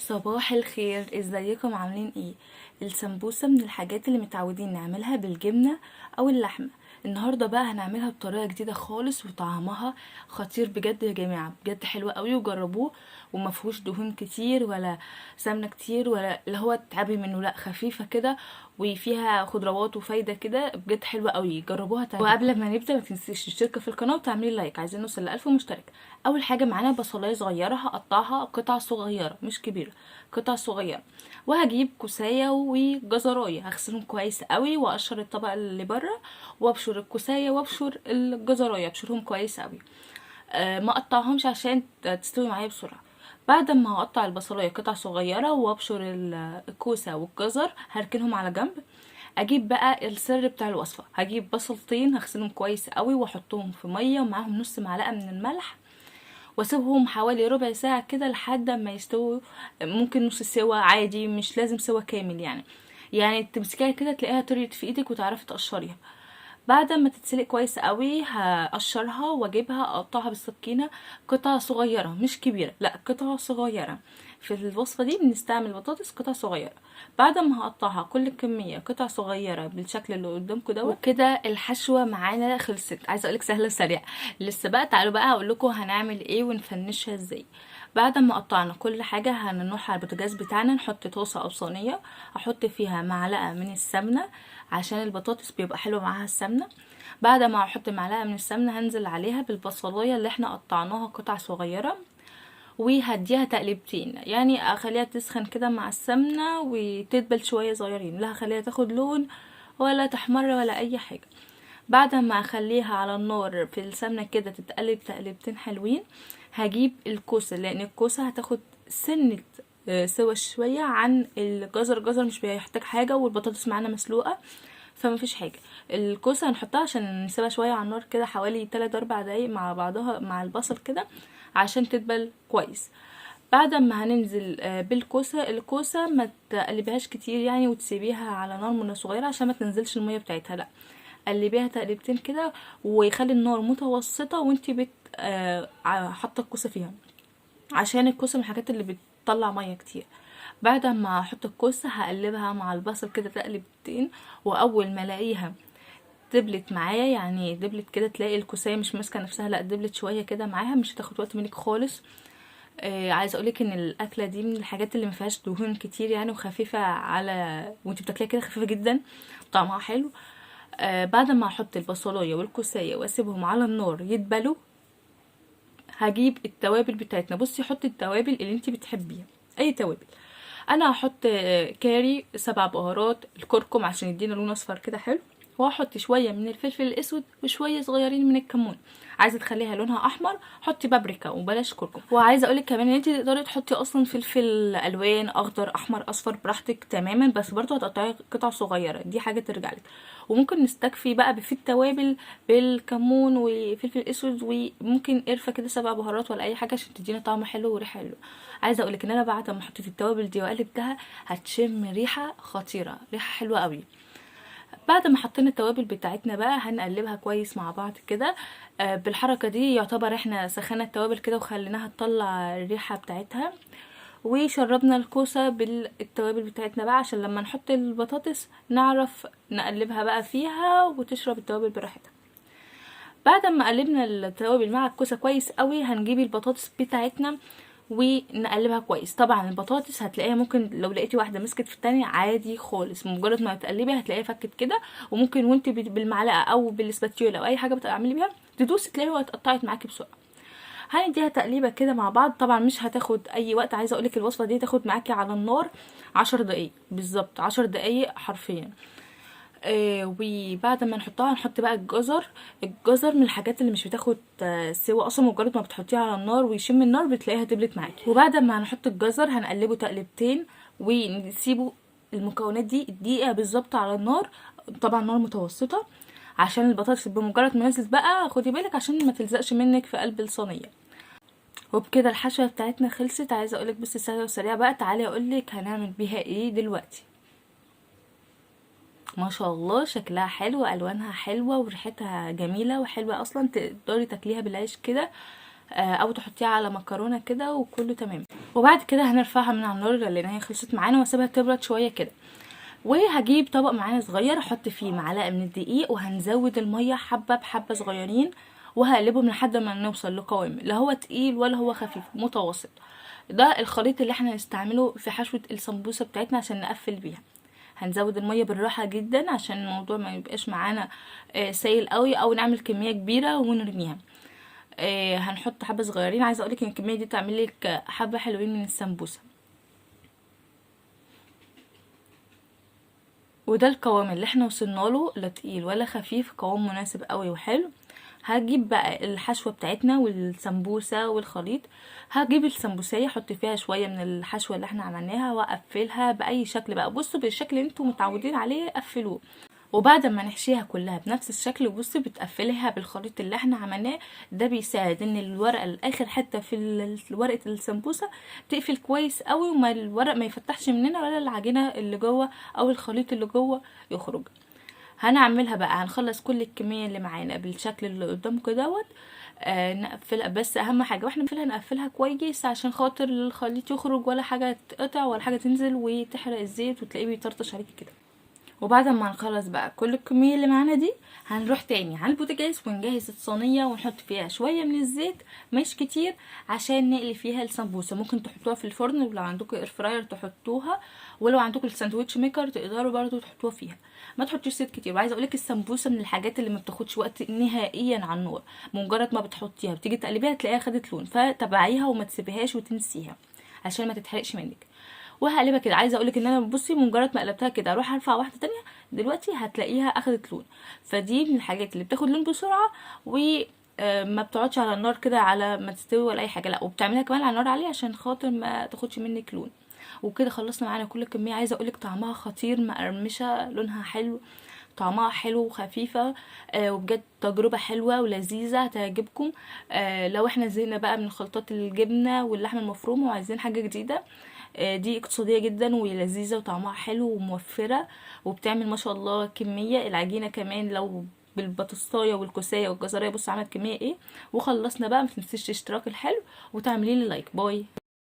صباح الخير، ازيكم؟ عاملين ايه؟ السمبوسة من الحاجات اللي متعودين نعملها بالجبنة او اللحمة. النهاردة بقى هنعملها بطريقة جديدة خالص وطعمها خطير بجد يا جماعة، بجد حلوة قوي وجربوه. وما فيهوش دهون كتير ولا سمنة كتير ولا اللي هو تعبي منه، لا خفيفة كده وفيها خضروات وفايدة كده، بجد حلوة قوي، جربوها تعجبكم. وقبل ما نبدأ ما تنسيش تشتركي في القناة وتعملي لايك، عايزين نوصل ل1000 مشترك. اول حاجة معانا بصلاية صغيرة هقطعها قطع صغيرة مش كبيرة، قطع صغيرة. وهجيب كوساية وجزراية هغسلهم كويس قوي واقشر الطبق اللي بره، وابشر الكوساية وابشر الجزراية ابشرهم كويس قوي. ما اقطعهمش عشان تستوي معايا بسرعة. بعد ما هقطع البصلايه قطع صغيره وابشر الكوسه والجزر هركنهم على جنب. اجيب بقى السر بتاع الوصفه، هجيب بصلتين هغسلهم كويس قوي واحطهم في ميه ومعاهم نص معلقه من الملح، واسيبهم حوالي ربع ساعه كده لحد ما يستووا. ممكن نص سوا عادي، مش لازم سوا كامل يعني تمسكيها كده تلاقيها طريت في ايدك وتعرفي تقشريها. بعد ما تتسلق كويس قوي هقشرها واجيبها اقطعها بالسكينه قطع صغيره مش كبيره، لا قطع صغيره. في الوصفه دي بنستعمل بطاطس قطع صغيره. بعد ما هقطعها كل كميه قطع صغيره بالشكل اللي قدامكم دوت، وكده الحشوه معانا خلصت. عايزه اقولك سهله وسريعه. لسه بقى، تعالوا بقى هقول لكم هنعمل ايه ونفنشها ازاي. بعد ما قطعنا كل حاجه هنروح على البوتاجاز بتاعنا، نحط طاسه او صينيه، احط فيها معلقه من السمنه عشان البطاطس بيبقى حلو معاها السمنه. بعد ما احط معلقه من السمنه هنزل عليها بالبصلايه اللي احنا قطعناها قطع صغيره، وهديها تقليبتين، يعني اخليها تسخن كده مع السمنه وتدبل شويه صغيرين، لا هخليها تاخد لون ولا تحمر ولا اي حاجه. بعد ما اخليها على النار في السمنه كده تتقلب تقليبتين حلوين، هجيب الكوسه لان الكوسه هتاخد سنه سوا شويه عن الجزر. الجزر مش بيحتاج حاجه والبطاطس معانا مسلوقه فما فيش حاجه. الكوسه هنحطها عشان نسيبها شويه على النار كده حوالي 3 4 دقايق مع بعضها مع البصل كده عشان تدبل كويس. بعد ما هننزل بالكوسه، الكوسه ما تقلبيهاش كتير يعني وتسيبيها على نار من صغيره عشان ما تنزلش الميه بتاعتها، لا قلبيها تقلبتين كده ويخلي النار متوسطه وانتي حاطه الكوسه فيها، عشان الكوسه من الحاجات اللي بتطلع ميه كتير. بعد ما احط الكوسه هقلبها مع البصل كده تقلبتين، واول ما الاقيها دبلت معايا، يعني دبلت كده تلاقي الكوسايه مش ماسكه نفسها، لا دبلت شويه كده معاها، مش هتاخد وقت منك خالص. عايزه اقولك ان الاكله دي من الحاجات اللي مفيهاش دهون كتير يعني، وخفيفه على وانت بتاكليها كده، خفيفه جدا، طعمها حلو. بعد ما احط البصلايه والكوسايه واسيبهم على النار يدبلوا، هجيب التوابل بتاعتنا. بصي حطي التوابل اللي انت بتحبيها، اي توابل. انا هحط كاري، 7 بهارات، الكركم عشان يدينا لون اصفر كده حلو، وهحط شويه من الفلفل الاسود وشويه صغيرين من الكمون. عايزه تخليها لونها احمر حطي بابريكا وبلاش كركم. وعايزه اقولك كمان ان انت تقدري تحطي اصلا فلفل الوان، اخضر احمر اصفر براحتك تماما، بس برضو هتقطعي قطع صغيره، دي حاجه ترجعلك. وممكن نستكفي بقى في التوابل بالكمون وفلفل اسود وممكن قرفه كده، 7 بهارات ولا اي حاجه عشان تدينا طعم حلو وريحه حلوه. عايزه اقولك ان انا بعد ما حطيت التوابل دي وقلبتها هتشم ريحه خطيره، ريحه حلوه قوي. بعد ما حطينا التوابل بتاعتنا بقى هنقلبها كويس مع بعض كده. بالحركه دي يعتبر احنا سخنا التوابل كده وخليناها تطلع الريحه بتاعتها، وشربنا الكوسه بالتوابل بتاعتنا بقى عشان لما نحط البطاطس نعرف نقلبها بقى فيها وتشرب التوابل براحتها. بعد ما قلبنا التوابل مع الكوسه كويس قوي هنجيب البطاطس بتاعتنا ونقلبها كويس. طبعا البطاطس هتلاقيها ممكن لو لقيتي واحده مسكت في التانية عادي خالص، مجرد ما تقلبي هتلاقيها فكت كده، وممكن وانت بالمعلقه او بالسباتيولا او اي حاجه بتعملي بيها تدوسي تلاقيها اتقطعت معاكي بسرعه. هنديها تقليبه كده مع بعض، طبعا مش هتاخد اي وقت. عايزه اقولك الوصفه دي تاخد معاكي على النار 10 دقايق بالظبط، 10 دقايق حرفيا. وبعد ما نحطها هنحط بقى الجزر. الجزر من الحاجات اللي مش بتاخد سوا اصلا، مجرد ما بتحطيها على النار ويشم النار بتلاقيها دبلت معاكي. وبعد ما هنحط الجزر هنقلبه تقلبتين ونسيبه المكونات دي دقيقه بالظبط على النار، طبعا نار متوسطه، عشان البطاطس بمجرد ما نزلت بقى خدي بالك عشان ما تلزقش منك في قلب الصينيه. وبكده الحشوه بتاعتنا خلصت. عايزه اقولك بس سهله وسريعه بقى، تعالي اقولك هنعمل بيها ايه دلوقتي. ما شاء الله شكلها حلو، الوانها حلوه وريحتها جميله وحلوه، اصلا تقدري تاكليها بالعيش كده، او تحطيها على مكرونه كده وكله تمام. وبعد كده هنرفعها من على النار لان هي خلصت معانا، واسيبها تبرد شويه كده. وهجيب طبق معانا صغير احط فيه معلقه من الدقيق، وهنزود الميه حبه بحبه صغيرين، وهقلبهم لحد ما نوصل لقوام لا هو تقيل ولا هو خفيف، متوسط. ده الخليط اللي احنا هنستعمله في حشوه السمبوسه بتاعتنا عشان نقفل بيها. هنزود الميه بالراحه جدا عشان الموضوع ما يبقاش معانا سايل قوي او نعمل كميه كبيره ونرميها. هنحط حبه صغيرين، عايزه اقولك ان الكميه دي تعمل لك حبه حلوين من السمبوسه. وده القوام اللي احنا وصلنا له، لا تقيل ولا خفيف، قوام مناسب قوي وحلو. هجيب بقى الحشوه بتاعتنا والسمبوسه والخليط. هجيب السمبوسيه احط فيها شويه من الحشوه اللي احنا عملناها واقفلها باي شكل بقى، بصوا بالشكل اللي انتوا متعودين عليه قفلوه. وبعد ما نحشيها كلها بنفس الشكل، بصي بتقفليها بالخليط اللي احنا عملناه. ده بيساعد ان الورقه الاخر حته في ورقه السمبوسه تقفل كويس قوي، وما الورق ما يفتحش مننا ولا العجينه اللي جوه او الخليط اللي جوه يخرج. هنعملها بقى، هنخلص كل الكميه اللي معانا بالشكل اللي قدامكم دوت. نقفلها، بس اهم حاجه واحنا بنقفلها نقفلها كويس عشان خاطر الخليط يخرج ولا حاجه تقطع ولا حاجه تنزل وتحرق الزيت وتلاقيه بيطرطش عليكي كده. وبعد ما نخلص بقى كل الكميه اللي معانا دي، هنروح تاني على البوتاجاز ونجهز الصينيه ونحط فيها شويه من الزيت، مش كتير، عشان نقلي فيها السمبوسه. ممكن تحطوها في الفرن، ولو عندكم اير فراير تحطوها، ولو عندكم الساندوتش ميكر تقدروا برضو تحطوها فيها. ما تحطيش زيت كتير. وعايزه اقولك السمبوسه من الحاجات اللي ما بتاخدش وقت نهائيا على النار، مجرد ما بتحطيها بتيجي تقلبيها تلاقيها خدت لون، فتبعيها وما تسيبيهاش وتنسيها عشان ما تتحرقش منك. وهقلبها كده. عايزه اقولك ان انا بصي مجرد ما قلبتها كده اروح ارفع واحده تانية دلوقتي هتلاقيها اخدت لون. فدي من الحاجات اللي بتاخد لون بسرعه، و ما بتقعدش على النار كده على ما تستوي ولا اي حاجه، لا، وبتعملها كمان على النار عاليه عشان خاطر ما تاخدش منك لون. وكده خلصنا معانا كل الكميه. عايزه اقولك طعمها خطير، مقرمشه، لونها حلو، طعمها حلو وخفيفة. وبجد تجربة حلوة ولذيذة هتعجبكم. لو احنا زهقنا بقى من خلطات الجبنة واللحمة المفرومة وعايزين حاجة جديدة، دي اقتصادية جدا ولذيذة وطعمها حلو وموفرة، وبتعمل ما شاء الله كمية. العجينة كمان لو بالبطاطسايه والكوسايه والجزريه، بص عملت كميه ايه. وخلصنا بقى، متنسيش اشتراك الحلو وتعملي لي لايك. باي.